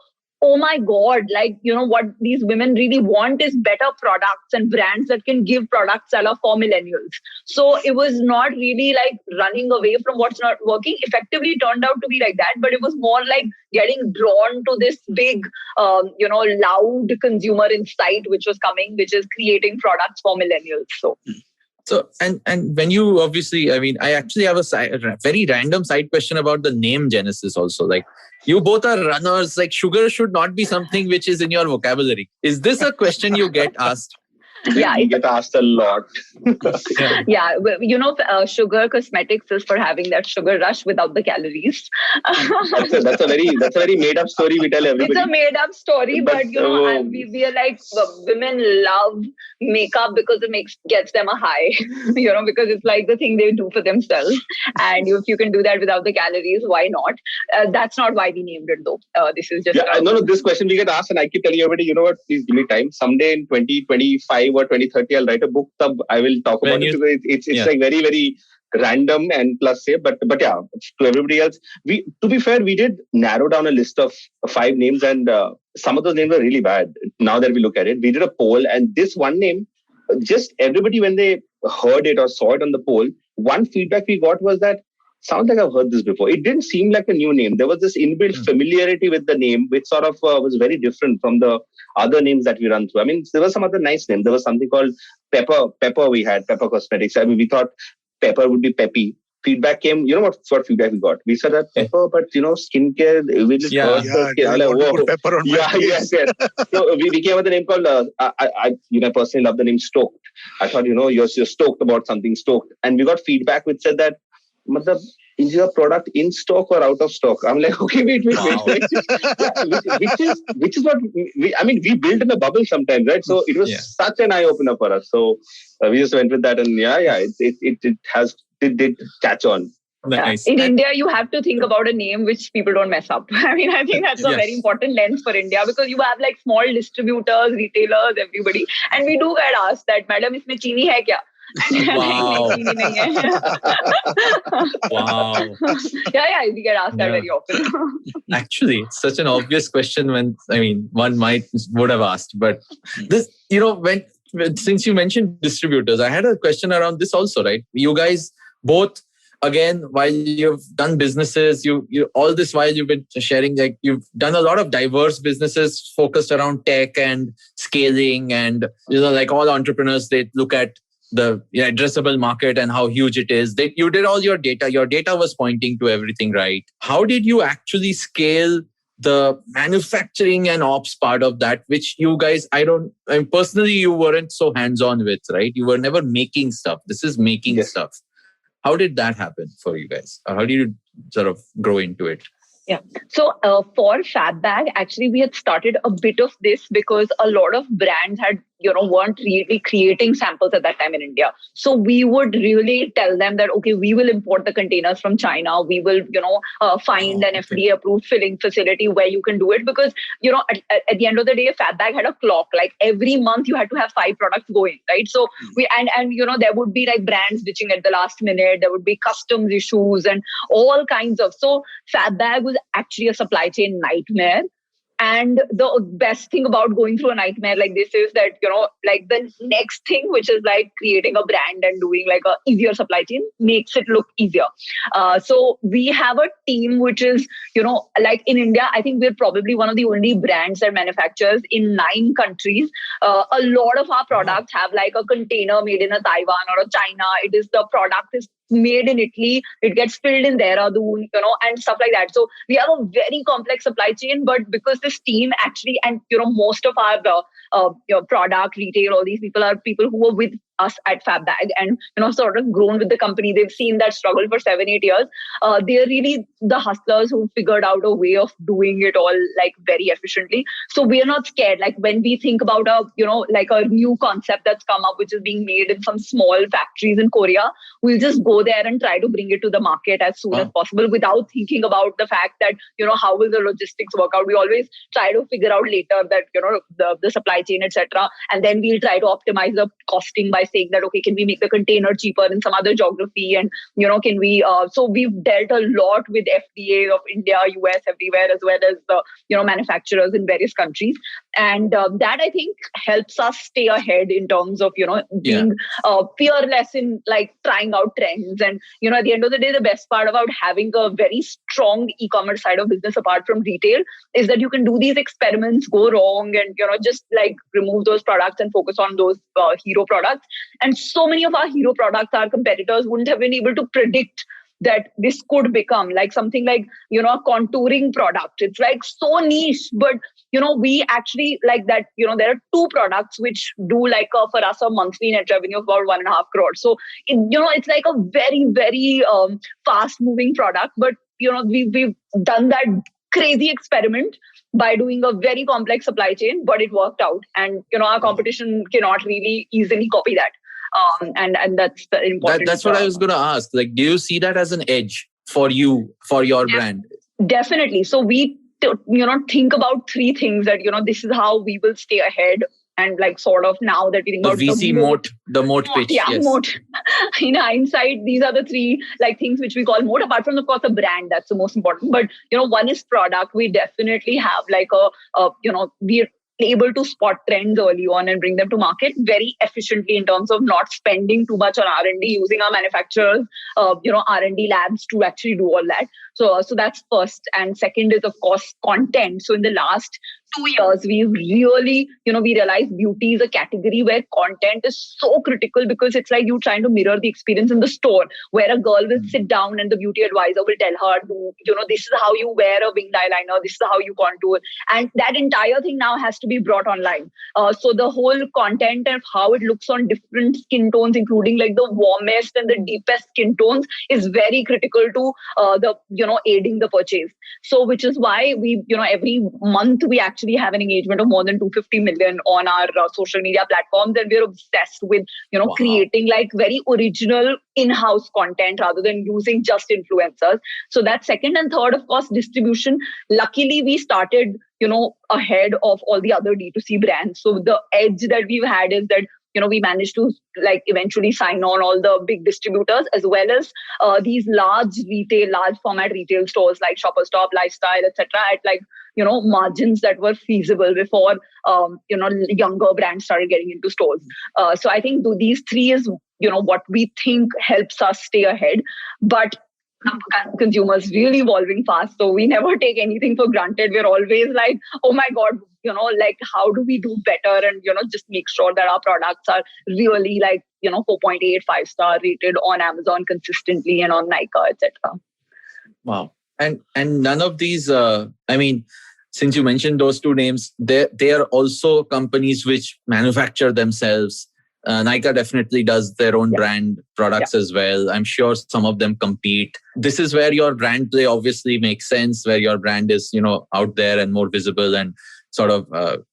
oh my God, like, what these women really want is better products and brands that can give products that are for millennials. So it was not really like running away from what's not working. Effectively, it turned out to be like that, but it was more like getting drawn to this big, loud consumer insight, which was coming, which is creating products for millennials. So, and when you obviously, I mean, I actually have a very random side question about the name genesis also. Like, you both are runners, like sugar should not be something which is in your vocabulary. Is this a question you get asked? Yeah, we get asked a lot. Sugar cosmetics is for having that sugar rush without the calories. That's a very made up story we tell everybody. It's a made up story, but we are like, women love makeup because it gets them a high, because it's like the thing they do for themselves. And if you can do that without the calories, why not? That's not why we named it though. This is just... No, this question we get asked and I keep telling everybody, you know what, please give me time. Someday in 2025 or 2030, I'll write a book. I will talk about it because it's like very, very random and plus say, but yeah, to everybody else, to be fair, we did narrow down a list of 5 names and some of those names are really bad. Now that we look at it, we did a poll and this one name, just everybody when they heard it or saw it on the poll, one feedback we got was that sounds like I've heard this before. It didn't seem like a new name. There was this inbuilt familiarity with the name, which sort of was very different from the other names that we run through. I mean, there was some other nice name. There was something called Pepper we had, Pepper Cosmetics. I mean, we thought Pepper would be peppy. Feedback came, what feedback we got? We said that Pepper, but skincare, we just put pepper on yes. So we came with a name called, I personally love the name Stoked. I thought, you're stoked about something, Stoked. And we got feedback which said that, is your product in stock or out of stock? I'm like, okay, wait. Which is what we built in a bubble sometimes, right? So it was such an eye opener for us. So we just went with that, and it did catch on. Nice. In India, you have to think about a name which people don't mess up. I mean, I think that's a very important lens for India because you have like small distributors, retailers, everybody, and we do get asked that, "Madam, isme chini hai kya?" Wow. Wow. Yeah, we get asked that very often. Actually, it's such an obvious question one would have asked. But this, since you mentioned distributors, I had a question around this also, right? You guys both, again, while you've done businesses, you all this while you've been sharing, like you've done a lot of diverse businesses focused around tech and scaling and, like all entrepreneurs, they look at the addressable market and how huge it is. You did all your data. Your data was pointing to everything, right? How did you actually scale the manufacturing and ops part of that, which you guys, personally, you weren't so hands-on with, right? You were never making stuff. This is making stuff. How did that happen for you guys? Or how did you sort of grow into it? Yeah. So for FAB Bag, actually, we had started a bit of this because a lot of brands had, weren't really creating samples at that time in India. So we would really tell them that, okay, we will import the containers from China. We will, find an FDA approved filling facility where you can do it because, at the end of the day, FAB Bag had a clock. Like every month you had to have 5 products going, right? So there would be like brands ditching at the last minute. There would be customs issues and all kinds of. So FAB Bag was actually a supply chain nightmare. And the best thing about going through a nightmare like this is that, like the next thing, which is like creating a brand and doing like a easier supply chain, makes it look easier. So we have a team which is, like in India, I think we're probably one of the only brands that manufactures in 9 countries. A lot of our products have like a container made in a Taiwan or a China. The product is made in Italy, it gets filled in Dehradun, and stuff like that. So we have a very complex supply chain, but because this team actually, and most of our product, retail, all these people are people who were with us at FAB Bag and sort of grown with the company. They've seen that struggle for 7-8 years. They're really the hustlers who figured out a way of doing it all like very efficiently. So we're not scared. Like when we think about a new concept that's come up, which is being made in some small factories in Korea, we'll just go there and try to bring it to the market as soon as possible without thinking about the fact that how will the logistics work out. We always try to figure out later that the supply chain, etc., and then we'll try to optimize the costing by saying that, okay, can we make the container cheaper in some other geography? And, can we, so we've dealt a lot with FDA of India, US, everywhere, as well as the, manufacturers in various countries. And that I think helps us stay ahead in terms of, being fearless in like trying out trends. And, at the end of the day, the best part about having a very strong e-commerce side of business apart from retail is that you can do these experiments, go wrong, and, just like remove those products and focus on those hero products. And so many of our hero products, our competitors wouldn't have been able to predict that this could become like something like, a contouring product. It's like so niche, but, we actually like that, there are 2 products which do like for us a monthly net revenue of about 1.5 crore. So, it's like a very, very fast moving product, but, we've done that crazy experiment by doing a very complex supply chain, but it worked out. And, our competition cannot really easily copy that. And that's the important. That's what I was going to ask. Like, do you see that as an edge for you, for your brand? Definitely. So we, think about 3 things that, this is how we will stay ahead. And like sort of now that we think about the moat pitch. Yeah, yes. Moat. In hindsight, these are the 3 like things which we call moat. Apart from, of course, the brand, that's the most important. But, one is product. We definitely have like we're able to spot trends early on and bring them to market very efficiently in terms of not spending too much on R&D, using our manufacturers, R&D labs to actually do all that. So that's first. And second is, of course, content. So in the last 2 years, we've really, we realized beauty is a category where content is so critical because it's like you trying to mirror the experience in the store where a girl will sit down and the beauty advisor will tell her, this is how you wear a winged eyeliner, this is how you contour. And that entire thing now has to be brought online. So the whole content and how it looks on different skin tones, including like the warmest and the deepest skin tones, is very critical to aiding the purchase. So which is why we, every month we actually have an engagement of more than 250 million on our social media platforms, and we're obsessed with creating like very original in-house content rather than using just influencers. So that's second. And third, of course, distribution. Luckily, we started ahead of all the other D2C brands. So the edge that we've had is that we managed to like eventually sign on all the big distributors as well as these large format retail stores like Shoppers Stop, Lifestyle, etc. at like margins that were feasible before younger brands started getting into stores. So I think these 3 is what we think helps us stay ahead, but consumers really evolving fast, so we never take anything for granted. We're always like, oh my god, like how do we do better and just make sure that our products are really like 4.8 5-star rated on Amazon consistently and on Nykaa, etc. Wow. And none of these since you mentioned those 2 names, they are also companies which manufacture themselves, Nykaa definitely does their own brand products as well. I'm sure some of them compete. This is where your brand play obviously makes sense, where your brand is, out there and more visible and sort of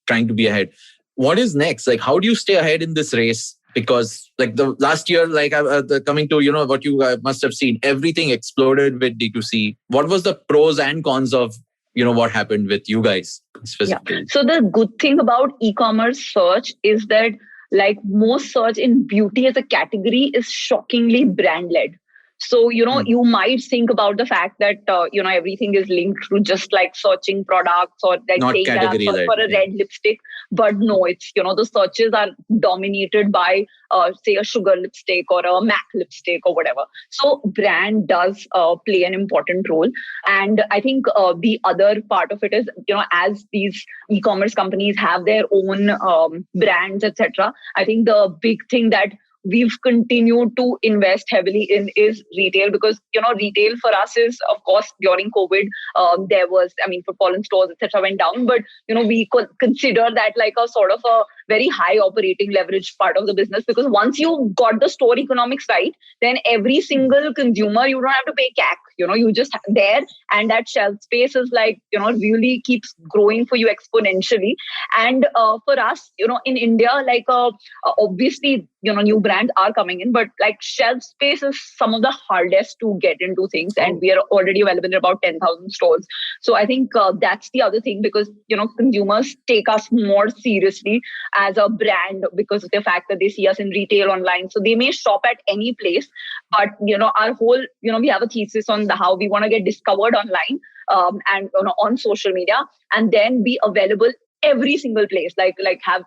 trying to be ahead. What is next? Like, how do you stay ahead in this race? Because like the last year, like coming to, what you must have seen, everything exploded with D2C. What was the pros and cons of, what happened with you guys specifically? Yeah. So the good thing about e-commerce search is that like most search in beauty as a category is shockingly brand led. So, you might think about the fact that, everything is linked to just like searching products or like not saying that I'm searching for a red lipstick. But no, it's, the searches are dominated by, say, a sugar lipstick or a MAC lipstick or whatever. So brand does play an important role. And I think the other part of it is, as these e-commerce companies have their own brands, etc. I think the big thing that we've continued to invest heavily in is retail, because retail for us is, of course, during COVID there was, footfall in stores etc. went down, but we consider that like a sort of a very high operating leverage part of the business, because once you got the store economics right, then every single consumer, you don't have to pay CAC. You just there, and that shelf space is like really keeps growing for you exponentially. And for us, in India, like obviously new brands are coming in, but like shelf space is some of the hardest to get into things, and we are already available in about 10,000 stores. So I think that's the other thing, because consumers take us more seriously as a brand because of the fact that they see us in retail online. So they may shop at any place, but our whole we have a thesis on how we want to get discovered online and on social media, and then be available every single place, like have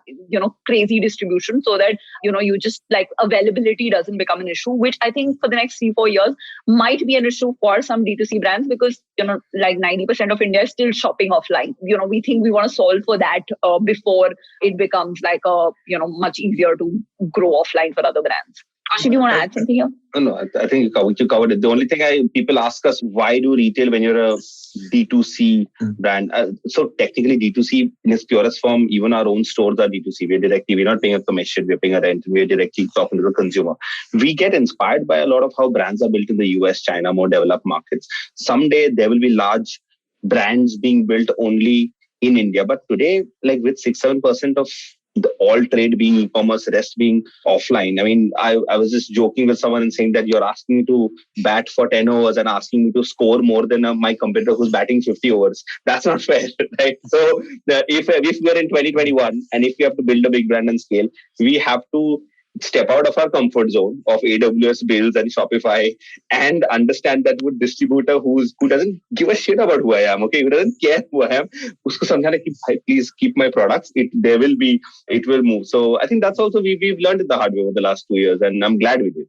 crazy distribution, so that you just like availability doesn't become an issue, which I think for the next 3-4 years might be an issue for some D2C brands, because like 90% of India is still shopping offline. We think we want to solve for that before it becomes like a much easier to grow offline for other brands. Kaushik, do you want to add something here? No, I think you covered it. The only thing people ask us, why do retail when you're a D2C brand? So technically D2C in its purest form, even our own stores are D2C. We're not paying a commission, we're paying a rent, we're directly talking to the consumer. We get inspired by a lot of how brands are built in the US, China, more developed markets. Someday there will be large brands being built only in India. But today, like with 6-7% of the all trade being e-commerce, rest being offline. I was just joking with someone and saying that you're asking me to bat for 10 overs and asking me to score more than my competitor who's batting 50 overs. That's not fair, right? So if we're in 2021 and if we have to build a big brand and scale, we have to step out of our comfort zone of AWS bills and Shopify and understand that with distributor who doesn't give a shit about who I am, okay, who doesn't care who I am, usko samjhana ki please keep my products. It will move. So I think that's also we've learned it the hard way over the last 2 years, and I'm glad we did.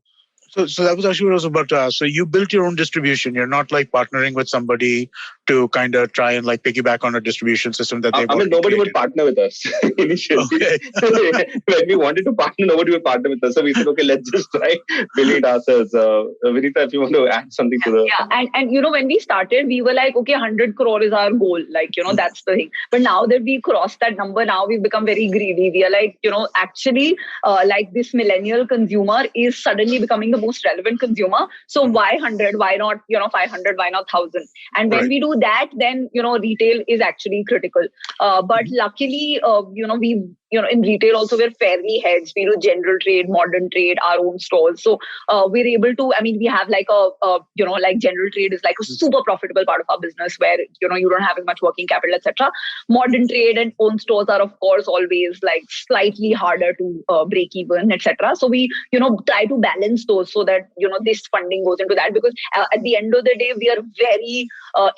So that was actually what I was about to ask. So you built your own distribution. You're not like partnering with somebody to kind of try and like piggyback on a distribution system that they want. Nobody would partner with us initially. Okay. When we wanted to partner, nobody would partner with us. So we said, okay, let's just try building it ourselves. Vineeta, if you want to add something to the... Yeah, and when we started, we were like, okay, 100 crore is our goal. Like, that's the thing. But now that we crossed that number, now we've become very greedy. We are like, actually, like this millennial consumer is suddenly becoming the most relevant consumer. So why 100? Why not 500? Why not 1,000? And when we do that, then retail is actually critical. But luckily, we in retail also we're fairly hedged. We do general trade, modern trade, our own stores. So we're able to. We have like like general trade is like a super profitable part of our business where you don't have as much working capital, etc. Modern trade and own stores are of course always like slightly harder to break even, etc. So we try to balance those so that this funding goes into that, because at the end of the day we are very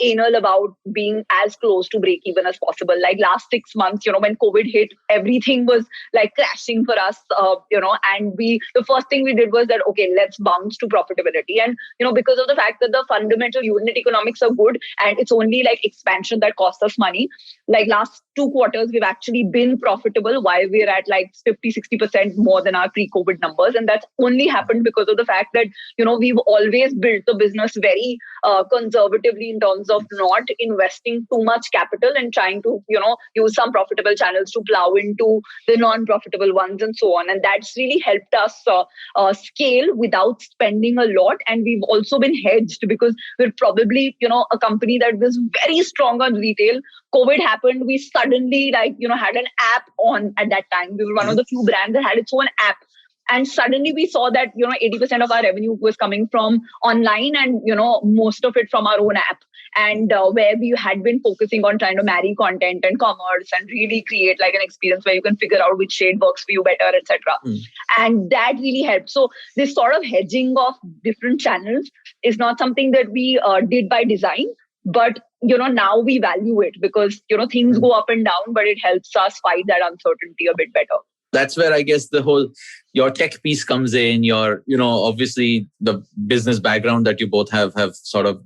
anal about being as close to break even as possible. Like last 6 months, when COVID hit, everything was like crashing for us, and the first thing we did was that, okay, let's bounce to profitability. And, because of the fact that the fundamental unit economics are good and it's only like expansion that costs us money. Like last 2 quarters, we've actually been profitable while we're at like 50-60% more than our pre-COVID numbers. And that's only happened because of the fact that, we've always built the business very conservatively in terms of not investing too much capital and trying to, use some profitable channels to plow into the non-profitable ones and so on. And that's really helped us scale without spending a lot. And we've also been hedged because we're probably, a company that was very strong on retail. COVID happened. We suddenly had an app on at that time. We were one of the few brands that had its own app. And suddenly we saw that, 80% of our revenue was coming from online and, most of it from our own app. And where we had been focusing on trying to marry content and commerce and really create like an experience where you can figure out which shade works for you better, etc. And that really helped. So this sort of hedging of different channels is not something that we did by design, but now we value it because things go up and down, but it helps us fight that uncertainty a bit better. That's where I guess your tech piece comes in, your, obviously the business background that you both have sort of,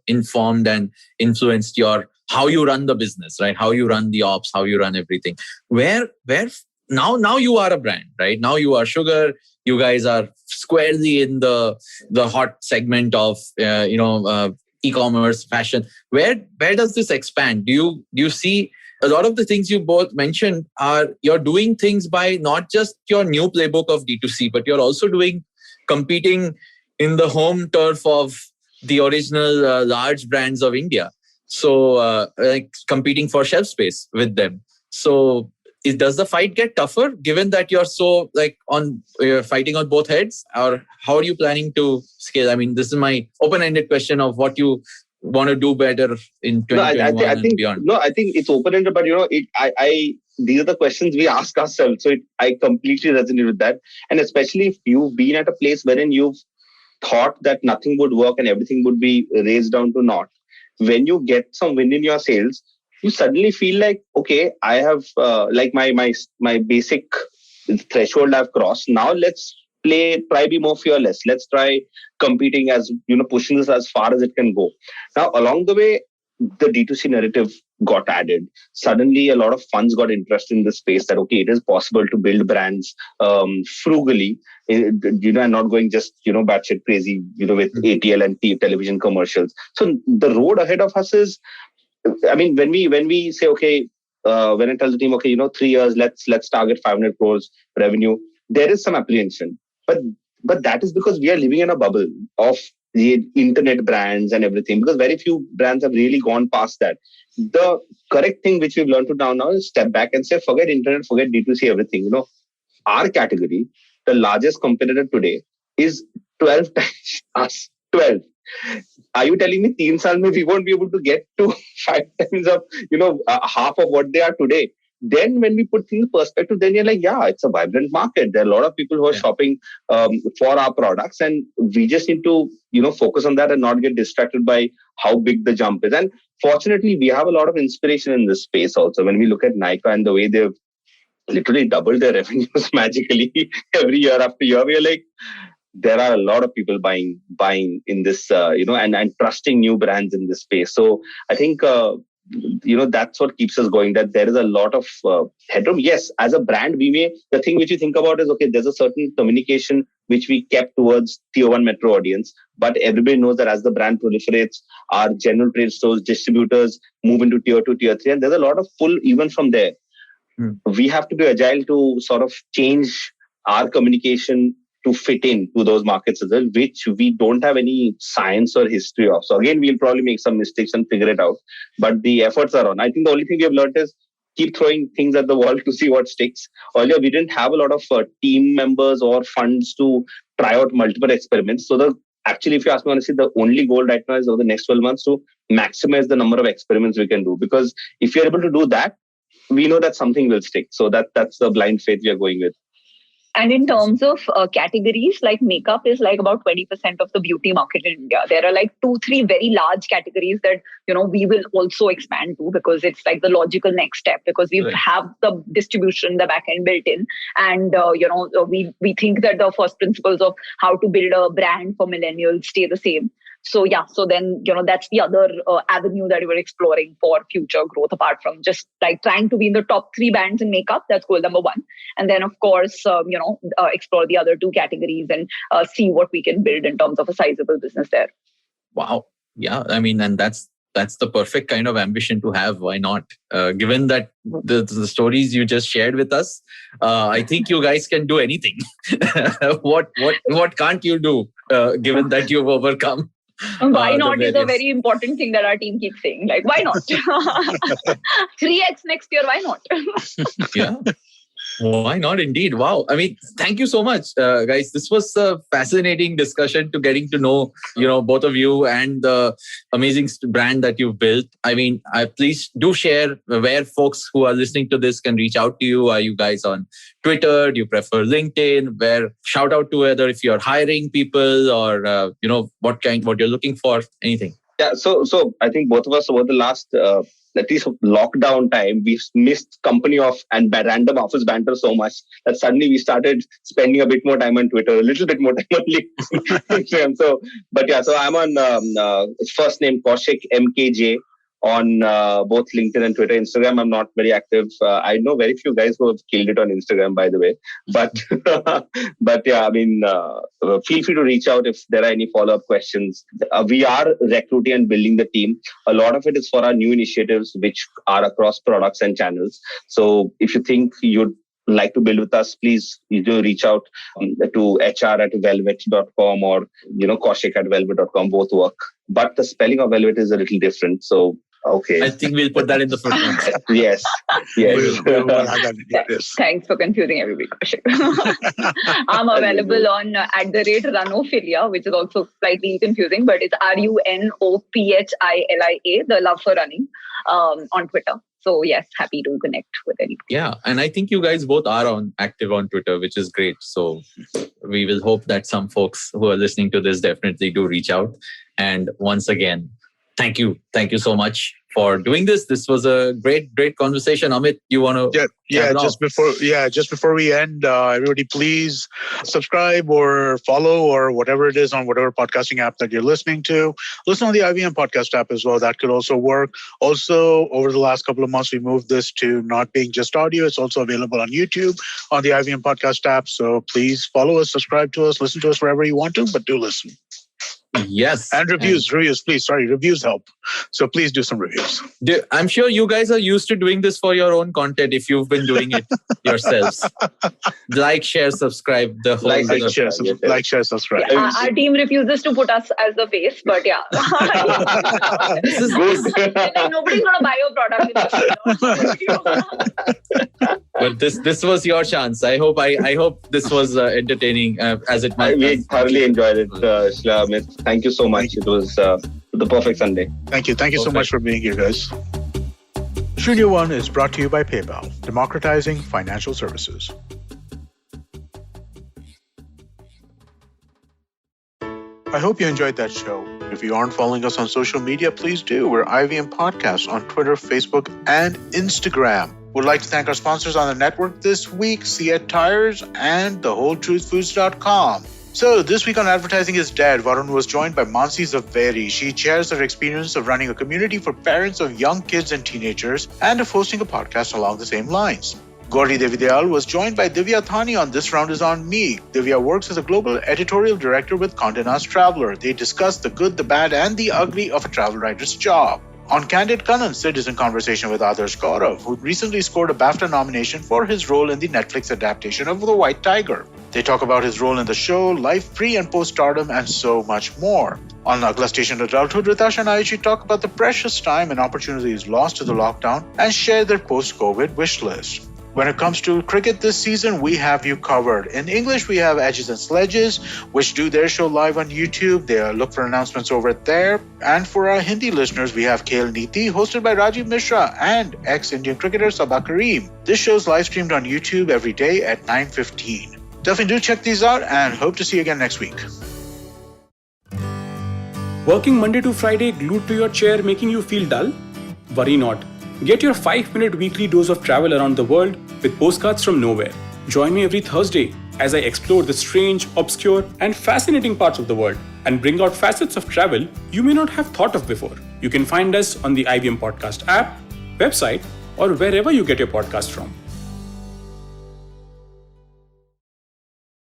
informed and influenced how you run the business, right? How you run the ops, how you run everything. Where now you are a brand, right? Now you are Sugar. You guys are squarely in the hot segment of, e-commerce, fashion. Where does this expand? Do you see a lot of the things you both mentioned you're doing things by not just your new playbook of D2C, but you're also competing in the home turf of the original large brands of India. So competing for shelf space with them. So does the fight get tougher given that you're so you're fighting on both heads, or how are you planning to scale? I mean, this is my open-ended question of what you want to do better in 2021 and beyond. No, I think it's open-ended, but these are the questions we ask ourselves. So I completely resonate with that. And especially if you've been at a place wherein you've thought that nothing would work and everything would be raised down to naught. When you get some win in your sales, you suddenly feel like, okay, I have my basic threshold I've crossed. Now let's try be more fearless. Let's try competing as, pushing this as far as it can go. Now, along the way, the D2C narrative got added. Suddenly, a lot of funds got interested in the space that, okay, it is possible to build brands frugally, and not going just, batshit crazy, with ATL and television commercials. So the road ahead of us is, I mean, when we say, okay, when I tell the team, okay, 3 years, let's target 500 crores revenue, there is some apprehension. But that is because we are living in a bubble of the internet brands and everything, because very few brands have really gone past that. The correct thing which we've learned to now is step back and say, forget internet, forget D2C, everything. Our category, the largest competitor today, is 12 times us. 12. Are you telling me 3 years we won't be able to get to 5 times of, half of what they are today? Then when we put things in perspective, then you're like, yeah, it's a vibrant market. There are a lot of people who are shopping for our products, and we just need to, focus on that and not get distracted by how big the jump is. And fortunately, we have a lot of inspiration in this space also. When we look at Nykaa and the way they've literally doubled their revenues magically every year after year, we're like, there are a lot of people buying in this, and trusting new brands in this space. So I think, that's what keeps us going, that there is a lot of headroom. Yes, as a brand, the thing which you think about is, okay, there's a certain communication which we kept towards tier 1 metro audience, but everybody knows that as the brand proliferates, our general trade stores, distributors move into tier 2, tier 3, and there's a lot of pull even from there. We have to be agile to sort of change our communication to fit in to those markets as well, which we don't have any science or history of. So again, we'll probably make some mistakes and figure it out. But the efforts are on. I think the only thing we have learned is keep throwing things at the wall to see what sticks. Earlier, we didn't have a lot of team members or funds to try out multiple experiments. So actually, if you ask me honestly, the only goal right now is over the next 12 months to maximize the number of experiments we can do. Because if you're able to do that, we know that something will stick. So that's the blind faith we are going with. And in terms of categories, like makeup is like about 20% of the beauty market in India. There are like 2-3 very large categories that, we will also expand to, because it's like the logical next step, because we have the distribution, the back end built in. And, we think that the first principles of how to build a brand for millennials stay the same. So then, that's the other avenue that we were exploring for future growth, apart from just like trying to be in the top 3 bands in makeup. That's goal number 1. And then, of course, explore the other 2 categories and see what we can build in terms of a sizable business there. Wow. Yeah. I mean, and that's the perfect kind of ambition to have. Why not? Given that the stories you just shared with us, I think you guys can do anything. What can't you do, given that you've overcome? Why not is a very important thing that our team keeps saying. Like, why not? 3x next year, why not? Yeah. Why not indeed? Wow. I mean, thank you so much, guys. This was a fascinating discussion to getting to know, both of you and the amazing brand that you've built. I mean, please do share where folks who are listening to this can reach out to you. Are you guys on Twitter? Do you prefer LinkedIn? Shout out to whether if you're hiring people or, what you're looking for, anything. Yeah. So I think both of us over the last, at least lockdown time, we've missed company of and random office banter so much that suddenly we started spending a bit more time on Twitter, a little bit more time on LinkedIn. So I'm on first name Kaushik MKJ on both LinkedIn and Twitter. Instagram, I'm not very active. I know very few guys who have killed it on Instagram, by the way. But yeah, I mean, feel free to reach out if there are any follow-up questions. We are recruiting and building the team. A lot of it is for our new initiatives, which are across products and channels. So if you think you'd like to build with us, please reach out to hr@velvet.com or kaushik@velvet.com. Both work. But the spelling of Velvet is a little different. So okay. I think we'll put that in the footnotes. Yes. Thanks for confusing everybody, Kaushik. I'm available on @Runophilia, which is also slightly confusing, but it's RUNOPHILIA, the love for running, on Twitter. So yes, happy to connect with anyone. Yeah, and I think you guys both are active on Twitter, which is great. So we will hope that some folks who are listening to this definitely do reach out. And once again, thank you so much for doing this. This was a great conversation. Amit, you want to? Just before we end, everybody please subscribe or follow or whatever it is on whatever podcasting app that you're listening to. Listen on the IVM podcast app as well. That could also work. Also, over the last couple of months, we moved this to not being just audio. It's also available on YouTube on the IVM podcast app. So please follow us, subscribe to us, listen to us wherever you want to, but do listen. Yes. And reviews, please. Sorry, reviews help. So please do some reviews. I'm sure you guys are used to doing this for your own content if you've been doing it yourselves. Like, share, subscribe. The whole like, share, subscribe. Our team refuses to put us as the face, but yeah. This is good. Like, nobody's going to buy your product. But this was your chance. I hope this was entertaining as it might. We thoroughly enjoyed it, Shila. Thank you so much. It was the perfect Sunday. Thank you so much for being here, guys. Shunya One is brought to you by PayPal, democratizing financial services. I hope you enjoyed that show. If you aren't following us on social media, please do. We're IVM Podcasts on Twitter, Facebook, and Instagram. We'd like to thank our sponsors on the network this week, Siet Tires and thewholetruthfoods.com. So this week on Advertising is Dead, Varun was joined by Mansi Zaveri. She shares her experience of running a community for parents of young kids and teenagers and of hosting a podcast along the same lines. Gauri Devidayal was joined by Divya Thani on This Round is on Me. Divya works as a global editorial director with Condé Nast Traveler. They discuss the good, the bad, and the ugly of a travel writer's job. On Candid Kanan, Sid is in conversation with Adarsh Gaurav, who recently scored a BAFTA nomination for his role in the Netflix adaptation of The White Tiger. They talk about his role in the show, life pre- and post-stardom, and so much more. On Agla Station Adulthood, Ritash and Aichi talk about the precious time and opportunities lost to the lockdown and share their post-COVID wish list. When it comes to cricket this season, we have you covered. In English, we have Edges and Sledges, which do their show live on YouTube. They look for announcements over there. And for our Hindi listeners, we have Khel Niti, hosted by Rajiv Mishra and ex-Indian cricketer Sabah Kareem. This show is live streamed on YouTube every day at 9:15. Definitely do check these out and hope to see you again next week. Working Monday to Friday glued to your chair making you feel dull? Worry not. Get your 5-minute weekly dose of travel around the world with Postcards from Nowhere. Join me every Thursday as I explore the strange, obscure, and fascinating parts of the world. and bring out facets of travel you may not have thought of before. You can find us on the IVM Podcast app, website, or wherever you get your podcast from.